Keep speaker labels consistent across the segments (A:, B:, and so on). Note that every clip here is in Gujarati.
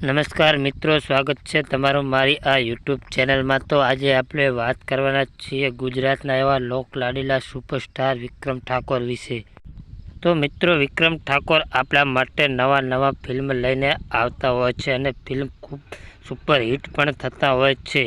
A: નમસ્કાર મિત્રો, સ્વાગત છે તમારું મારી આ યુટ્યુબ ચેનલમાં। તો આજે આપણે વાત કરવાના છીએ ગુજરાતના એવા લોકલાડીલા સુપરસ્ટાર વિક્રમ ઠાકોર વિશે। તો મિત્રો, વિક્રમ ઠાકોર આપણા માટે નવા ફિલ્મ લઈને આવતા હોય છે અને ફિલ્મ ખૂબ સુપરહિટ પણ થતા હોય છે।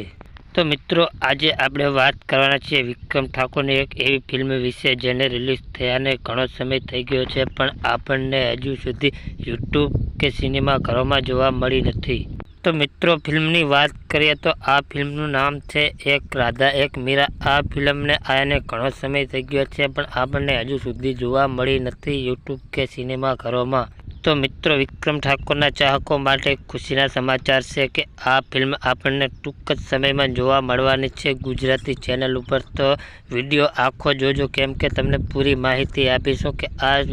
A: તો મિત્રો, આજે આપણે વાત કરવાના છીએ વિક્રમ ઠાકોરની એક એવી ફિલ્મ વિશે જેને રિલીઝ થયાને ઘણો સમય થઈ ગયો છે, પણ આપણને હજુ સુધી યુટ્યુબ કે સિનેમાઘરોમાં જોવા મળી નથી। તો મિત્રો, ફિલ્મની વાત કરીએ તો આ ફિલ્મનું નામ છે એક રાધા એક મીરા। આ ફિલ્મને આયાને ઘણો સમય થઈ ગયો છે, પણ આપણને હજુ સુધી જોવા મળી નથી યુટ્યુબ કે સિનેમાઘરોમાં। તો મિત્રો, વિક્રમ ઠાકોરના ચાહકો માટે ખુશીના સમાચાર છે કે આ ફિલ્મ આપણને ટૂંક જ સમયમાં જોવા મળવાની છે ગુજરાતી ચેનલ ઉપર। તો વિડીયો આખો જોજો, કેમ કે તમને પૂરી માહિતી આપીશું કે આ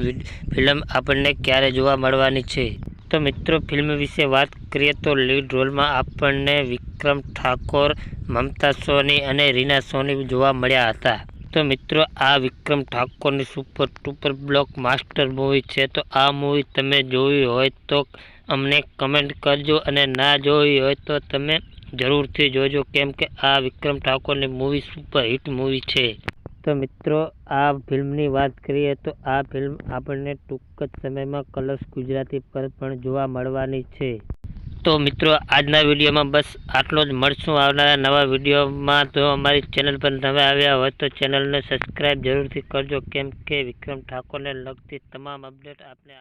A: ફિલ્મ આપણને ક્યારે જોવા મળવાની છે। તો મિત્રો, ફિલ્મ વિશે વાત કરીએ તો લીડ રોલમાં આપણને વિક્રમ ઠાકોર, મમતા સોની અને રીના સોની જોવા મળ્યા હતા। તો મિત્રો, આ વિક્રમ ઠાકોરની super duper blockbuster movie છે। તો આ મૂવી તમે જોઈ હોય તો અમને કમેન્ટ કરજો, અને ના જોઈ હોય તો તમે જરૂરથી જોજો, કેમ કે આ વિક્રમ ઠાકોરની મૂવી સુપરહિટ મૂવી છે। તો મિત્રો, આ ફિલ્મની વાત કરીએ તો આ ફિલ્મ આપણને ટૂંક જ સમયમાં કલર્સ ગુજરાતી પર પણ જોવા મળવાની છે। તો મિત્રો, આજના વિડીયોમાં બસ આટલો જ। મળશું આવનારા નવા વિડીયોમાં। તો અમારી ચેનલ પર નવા આવ્યા હોય તો ચેનલને સબસ્ક્રાઈબ જરૂરથી કરજો, કેમ કે વિક્રમ ઠાકોરને લગતી તમામ અપડેટ આપણે